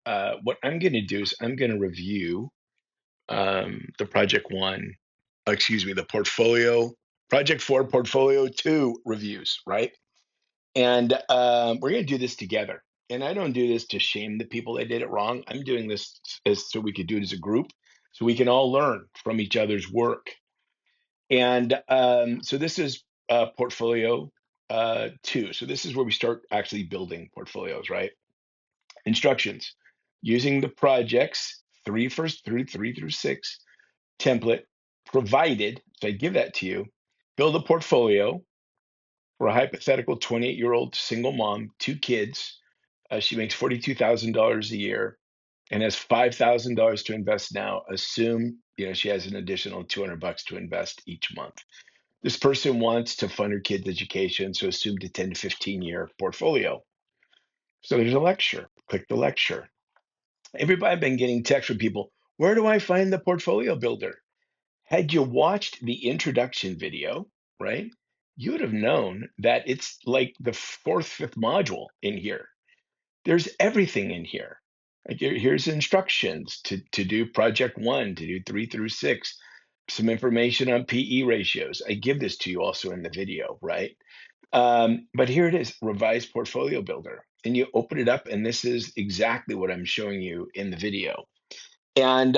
what I'm going to do is I'm going to review the project one, excuse me, the portfolio, project four, portfolio two reviews, right? And we're going to do this together. And I don't do this to shame the people that did it wrong. I'm doing this as so we could do it as a group, so we can all learn from each other's work. And so this is portfolio two. So this is where we start actually building portfolios, right? Instructions using the projects three through six template provided. So I give that to you. Build a portfolio for a hypothetical 28-year-old single mom, two kids. She makes $42,000 a year and has $5,000 to invest now. Assume she has an additional $200 to invest each month. This person wants to fund her kid's education, so assume a 10 to 15-year portfolio. So there's a lecture. Click the lecture. Everybody, I've been getting texts from people. Where do I find the portfolio builder? Had you watched the introduction video, right, you would have known that it's like the fourth, fifth module in here. There's everything in here. Like here's instructions to do project one, to do three through six, some information on PE ratios. I give this to you also in the video, right? But here it is, revised portfolio builder. And you open it up, and this is exactly what I'm showing you in the video. And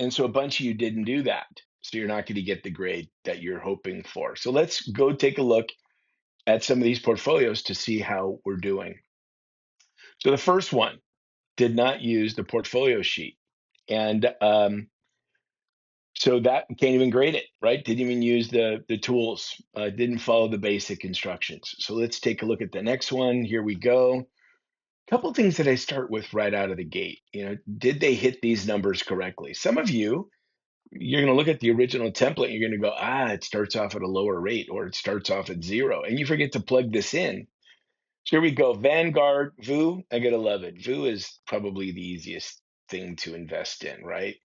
so a bunch of you didn't do that. So you're not going to get the grade that you're hoping for. So let's go take a look at some of these portfolios to see how we're doing. So the first one did not use the portfolio sheet. And so that can't even grade it, right? Didn't even use the tools, didn't follow the basic instructions. So let's take a look at the next one. Here we go. Couple things that I start with right out of the gate. Did they hit these numbers correctly? Some of you, you're going to look at the original template and you're going to go, it starts off at a lower rate or it starts off at zero. And you forget to plug this in. So here we go. Vanguard, VU, I gotta love it. VU is probably the easiest thing to invest in, right?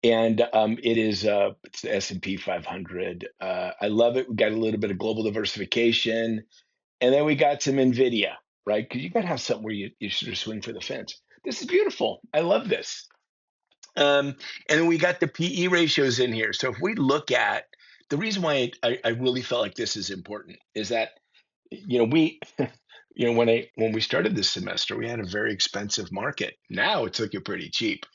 And it is it's the S&P 500. I love it. We got a little bit of global diversification, and then we got some Nvidia, right? Because you got to have something where you sort of swing for the fence. This is beautiful. I love this. And then we got the PE ratios in here. So if we look at the reason why I really felt like this is important is that we when we started this semester, we had a very expensive market. Now it's looking pretty cheap,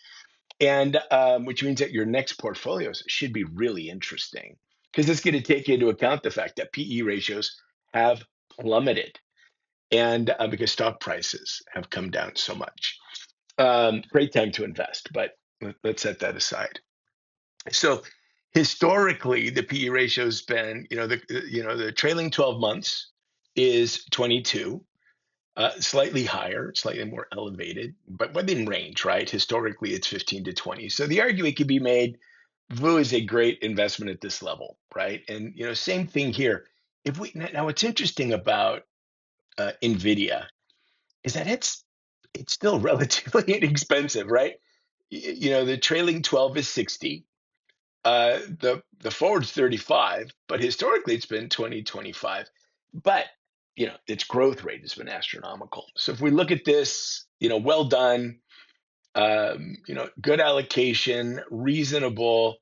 and which means that your next portfolios should be really interesting because it's going to take into account the fact that PE ratios have plummeted, and because stock prices have come down so much. Great time to invest, but let's set that aside. So historically, the PE ratio has been, the trailing 12 months is 22. Slightly higher, slightly more elevated, but within range, right? Historically, it's 15 to 20. So the argument could be made, VU is a great investment at this level, right? And same thing here. If we now, what's interesting about Nvidia is that it's still relatively inexpensive, right? The trailing 12 is 60. The forward's 35, but historically it's been 20, 25. But its growth rate has been astronomical. So if we look at this, well done, good allocation, reasonable.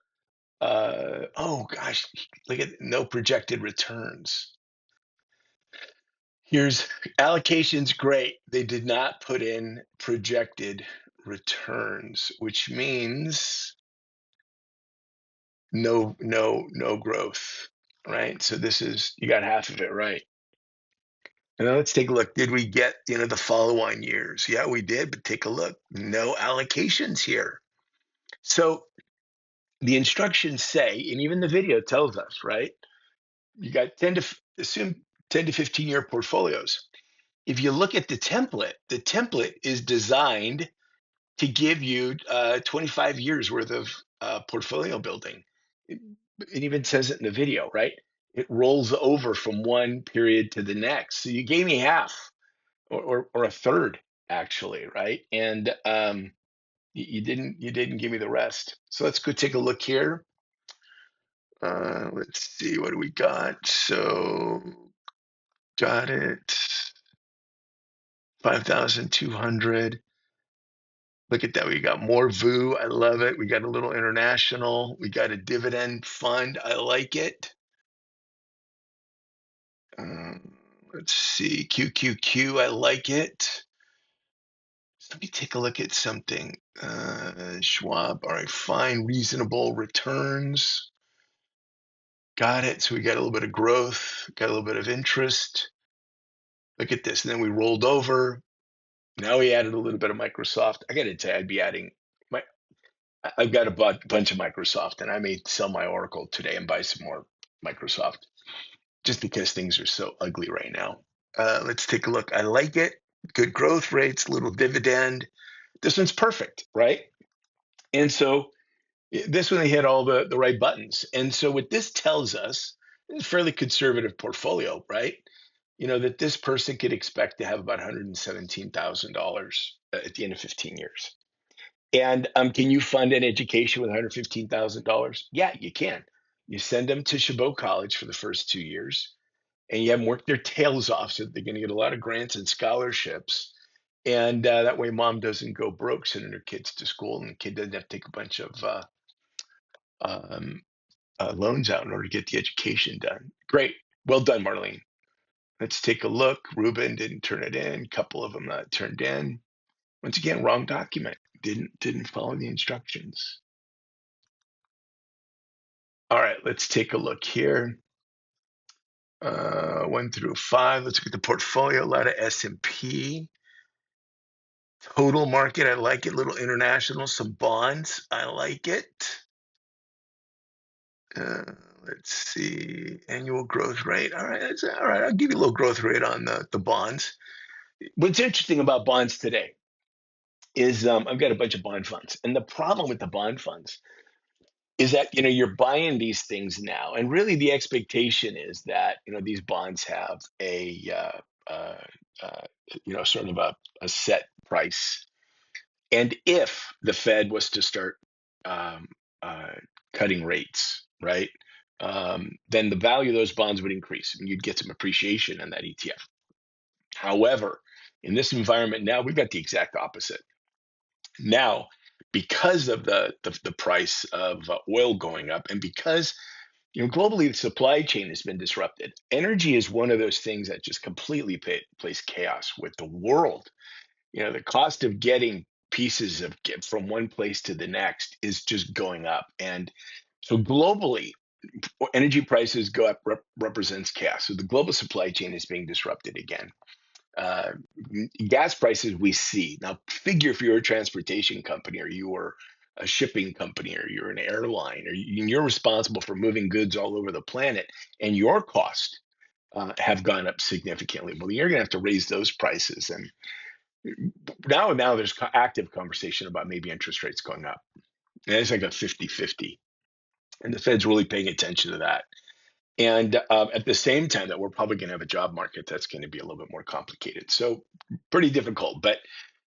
Oh gosh, look at no projected returns. Here's allocations, great. They did not put in projected returns, which means no growth, right? So this is, you got half of it right. And now let's take a look. Did we get, the follow-on years? Yeah, we did, but take a look. No allocations here. So the instructions say, and even the video tells us, right? You got assume 10 to 15-year portfolios. If you look at the template is designed to give you 25 years worth of portfolio building. It even says it in the video, right? It rolls over from one period to the next. So you gave me half or a third actually, right? And you didn't give me the rest. So let's go take a look here. Let's see, what do we got? So got it. 5,200. Look at that. We got more VU. I love it. We got a little international. We got a dividend fund. I like it. Let's see. QQQ. I like it. So let me take a look at something. Schwab. All right. Fine. Reasonable returns. Got it. So we got a little bit of growth, got a little bit of interest. Look at this. And then we rolled over. Now we added a little bit of Microsoft. I got to tell you, I'd be adding my. I've got a bunch of Microsoft, and I may sell my Oracle today and buy some more Microsoft, just because things are so ugly right now. Let's take a look. I like it. Good growth rates, little dividend. This one's perfect, right? And so this one they hit all the right buttons. And so what this tells us is a fairly conservative portfolio, right? That this person could expect to have about $117,000 at the end of 15 years. And can you fund an education with $115,000? Yeah, you can. You send them to Chabot College for the first 2 years, and you have them work their tails off so that they're going to get a lot of grants and scholarships. And that way, mom doesn't go broke sending her kids to school, and the kid doesn't have to take a bunch of um, loans out in order to get the education done. Great. Well done, Marlene. Let's take a look. Ruben didn't turn it in. A couple of them turned in. Once again, wrong document. Didn't follow the instructions. All right, let's take a look here. 1 through 5. Let's look at the portfolio. A lot of S&P. Total market, I like it. Little international, some bonds, I like it. Uh, let's see, annual growth rate. All right, all right. I'll give you a little growth rate on the bonds. What's interesting about bonds today is I've got a bunch of bond funds, and the problem with the bond funds is that you're buying these things now, and really the expectation is that these bonds have a sort of a set price, and if the Fed was to start um, uh, cutting rates, right, then the value of those bonds would increase, and you'd get some appreciation in that ETF. However, in this environment now, we've got the exact opposite. Now, because of the price of oil going up, and because globally the supply chain has been disrupted, energy is one of those things that just completely plays chaos with the world. The cost of getting pieces from one place to the next is just going up, and so globally, energy prices go up represents chaos. So the global supply chain is being disrupted again. uh, Gas prices we see now. Figure if you're a transportation company, or you were a shipping company, or you're an airline, or you're responsible for moving goods all over the planet, and your costs have gone up significantly. Well, you're going to have to raise those prices, and now there's active conversation about maybe interest rates going up. And it's like a 50-50, and the Fed's really paying attention to that. And at the same time, that we're probably going to have a job market that's going to be a little bit more complicated. So pretty difficult, but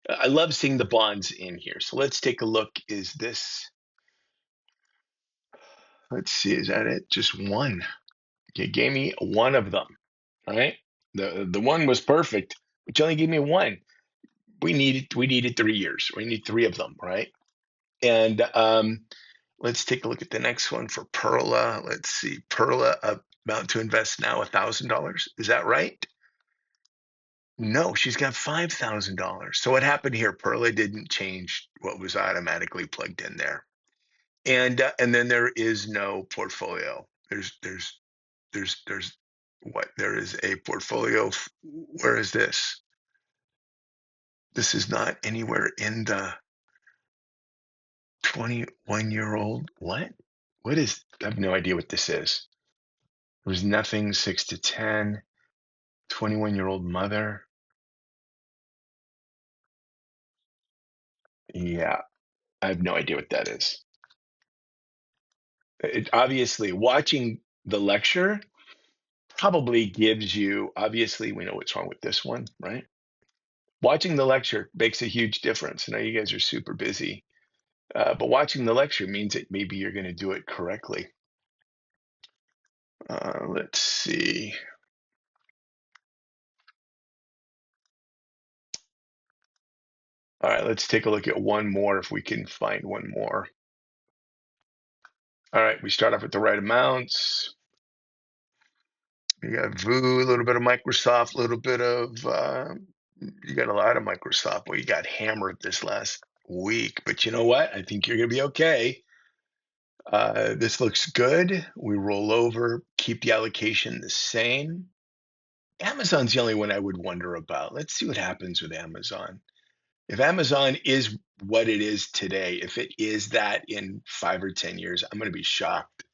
I love seeing the bonds in here. So let's take a look. Is this, let's see, is that it? Just one. You gave me one of them, right? The one was perfect, but you only gave me one. We needed 3 years. We need three of them, right? And let's take a look at the next one for Perla. Let's see, Perla about to invest now $1,000. Is that right? No, she's got $5,000. So what happened here? Perla didn't change what was automatically plugged in there, and then there is no portfolio. There's what? There is a portfolio. Where is this? This is not anywhere in the 21-year-old. What? What is? I have no idea what this is. There was nothing. 6 to 10. 21-year-old mother. Yeah, I have no idea what that is. It obviously, watching the lecture probably gives you, obviously we know what's wrong with this one, right? Watching the lecture makes a huge difference. I know you guys are super busy, but watching the lecture means that maybe you're going to do it correctly. Let's see. All right, let's take a look at one more if we can find one more. All right, we start off with the right amounts. You got Vu, a little bit of Microsoft, a little bit of you got a lot of Microsoft. Well, you got hammered this last week, but you know what? I think you're gonna be okay. This looks good. We roll over, keep the allocation the same. Amazon's the only one I would wonder about. Let's see what happens with Amazon. If Amazon is what it is today, if it is that in 5 or 10 years, I'm going to be shocked.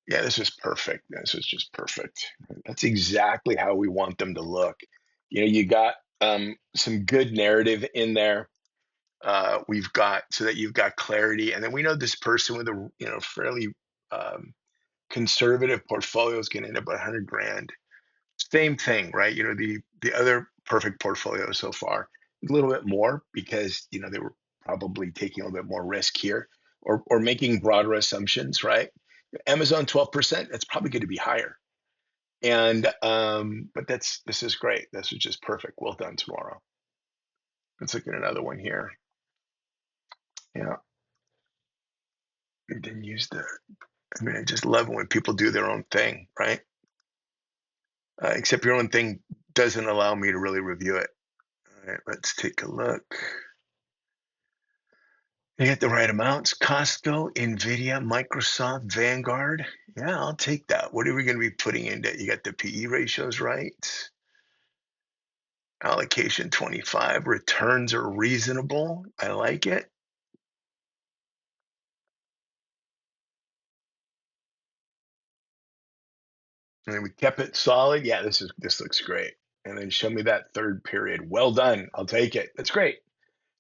Yeah, this is perfect. This is just perfect. That's exactly how we want them to look. You got some good narrative in there. We've got so that you've got clarity, and then we know this person with a fairly um, conservative portfolio is going to end up at 100 grand. Same thing, right? The other perfect portfolio so far, a little bit more because they were probably taking a little bit more risk here or making broader assumptions, right? Amazon 12%, that's probably going to be higher. And but this is great. This is just perfect. Well done tomorrow. Let's look at another one here. Yeah, you didn't use the. I mean, I just love it when people do their own thing, right? Except your own thing doesn't allow me to really review it. All right, let's take a look. You get the right amounts. Costco, Nvidia, Microsoft, Vanguard. Yeah, I'll take that. What are we going to be putting into? You got the PE ratios right. Allocation 25. Returns are reasonable. I like it. And then we kept it solid. Yeah, this looks great. And then show me that third period. Well done. I'll take it. That's great.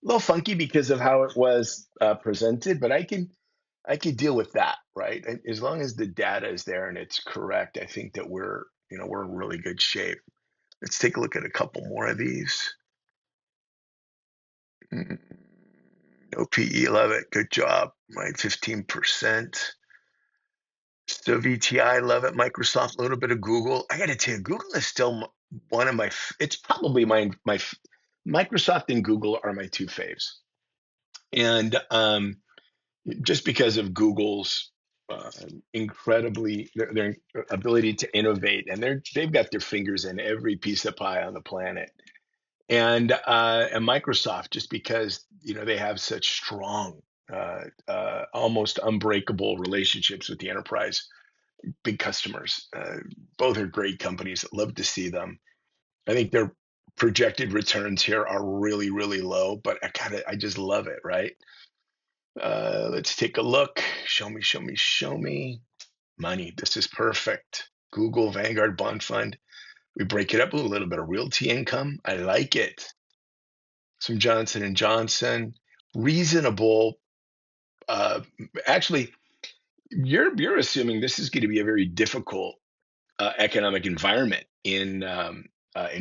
A little funky because of how it was presented, but I could deal with that, right? As long as the data is there and it's correct, I think that we're in really good shape. Let's take a look at a couple more of these. Mm, No PE, love it. Good job. Right, 15%. So VTI, love it. Microsoft, a little bit of Google. I got to tell you, Google is still one of my. It's probably my. Microsoft and Google are my two faves, and just because of Google's uh, incredibly their ability to innovate, and they've got their fingers in every piece of pie on the planet. And Microsoft, just because they have such strong, almost unbreakable relationships with the enterprise, big customers. Both are great companies. Love to see them. I think their projected returns here are really, really low, but I just love it, right? Let's take a look. Show me, show me, show me. Money. This is perfect. Google, Vanguard, Bond Fund. We break it up with a little bit of realty income. I like it. Some Johnson and Johnson. Reasonable. Uh, Actually, you're assuming this is going to be a very difficult economic environment in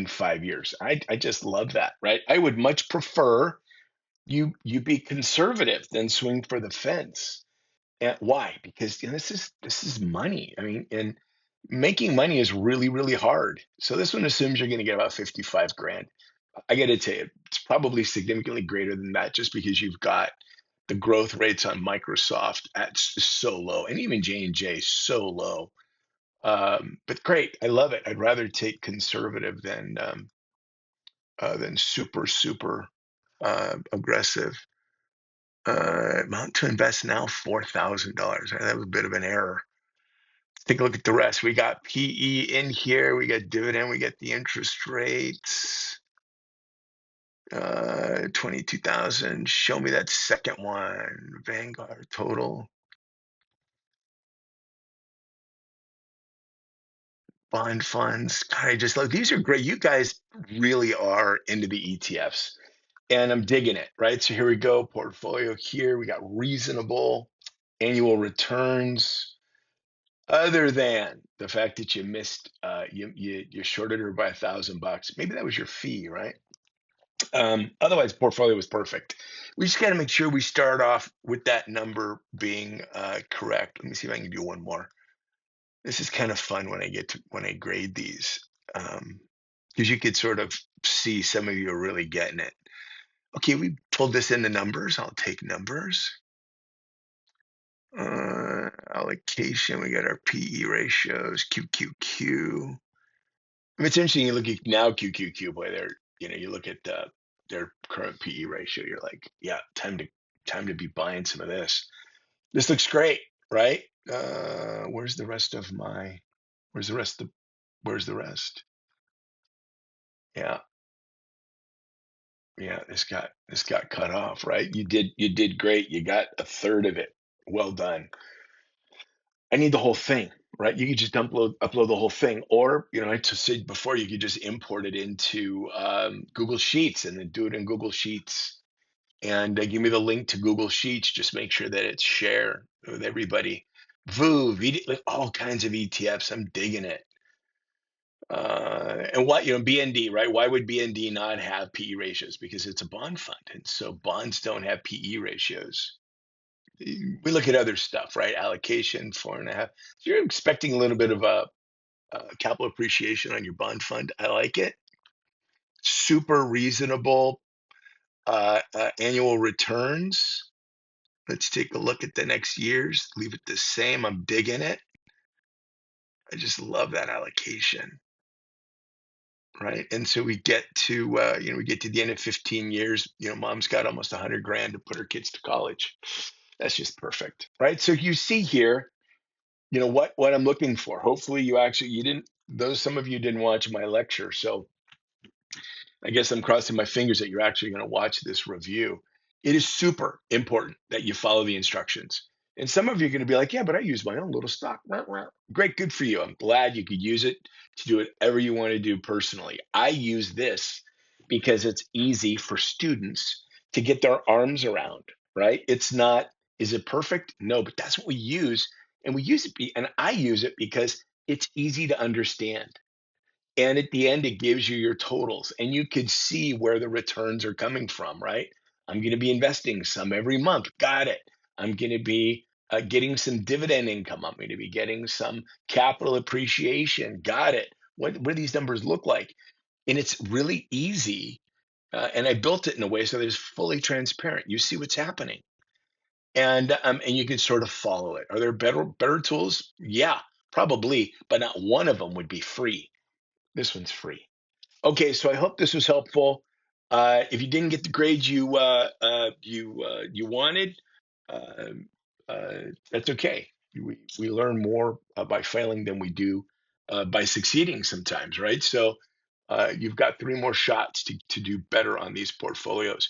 5 years. I just love that, right? I would much prefer you be conservative than swing for the fence. And why? Because this is money. I mean, and making money is really, really hard. So this one assumes you're going to get about 55 grand. I got to tell you, it's probably significantly greater than that just because you've got the growth rates on Microsoft at so low, and even J&J so low. But great, I love it. I'd rather take conservative than super, super aggressive. Amount to invest now $4,000. That was a bit of an error. Take a look at the rest. We got PE in here. We got dividend. We got the interest rates. 22,000. Show me that second one. Vanguard total. Bond funds. God, I just love these are great. You guys really are into the ETFs. And I'm digging it, right? So here we go. Portfolio here. We got reasonable annual returns. Other than the fact that you missed, you shorted her by $1,000. Maybe that was your fee, right? Otherwise, portfolio was perfect. We just got to make sure we start off with that number being correct. Let me see if I can do one more. This is kind of fun when I grade these, because you could sort of see some of you are really getting it. Okay, we pulled this into numbers. I'll take numbers. Allocation, we got our PE ratios, QQQ. It's interesting. You look at now QQQ, boy, you look at their current PE ratio. You're like, yeah, time to be buying some of this. This looks great, right? Where's the rest of my? Where's the rest of? Where's the rest? Yeah, yeah. This got cut off, right? You did great. You got a third of it. Well done. I need the whole thing, right? You could just upload the whole thing, or I just said before, you could just import it into Google Sheets and then do it in Google Sheets. And give me the link to Google Sheets. Just make sure that it's share with everybody. Like all kinds of ETFs. I'm digging it. And what BND, right? Why would BND not have PE ratios? Because it's a bond fund, and so bonds don't have PE ratios. We look at other stuff, right? Allocation, 4.5. So you're expecting a little bit of a capital appreciation on your bond fund. I like it. Super reasonable annual returns. Let's take a look at the next years. Leave it the same. I'm digging it. I just love that allocation, right? And so we get to the end of 15 years. Mom's got almost 100 grand to put her kids to college. That's just perfect, right? So you see here, what I'm looking for. Hopefully you didn't, those some of you didn't watch my lecture, so I guess I'm crossing my fingers that you're actually going to watch this review. It is super important that you follow the instructions. And some of you are going to be like, yeah, but I use my own little stock. Great, good for you. I'm glad you could use it to do whatever you want to do personally. I use this because it's easy for students to get their arms around, right? It's not, is it perfect? No, but that's what we use. And we use it, and I use it because it's easy to understand. And at the end, it gives you your totals and you can see where the returns are coming from, right? I'm going to be investing some every month. Got it. I'm going to be getting some dividend income. I'm going to be getting some capital appreciation. Got it. What do these numbers look like? And it's really easy. And I built it in a way so that it's fully transparent. You see what's happening. And you can sort of follow it. Are there better tools? Yeah, probably, but not one of them would be free. This one's free. Okay, so I hope this was helpful. If you didn't get the grades you wanted, uh, that's okay. We learn more by failing than we do by succeeding sometimes, right? So you've got 3 more shots to do better on these portfolios.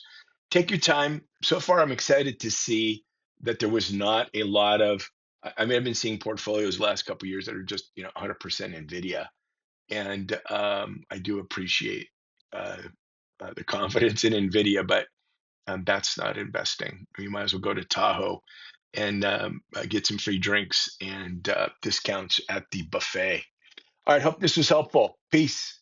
Take your time. So far, I'm excited to see that there was not a lot of. I mean, I've been seeing portfolios the last couple of years that are just 100% Nvidia, and I do appreciate uh, the confidence in Nvidia, but that's not investing. You might as well go to Tahoe and get some free drinks and discounts at the buffet. All right, hope this was helpful. Peace.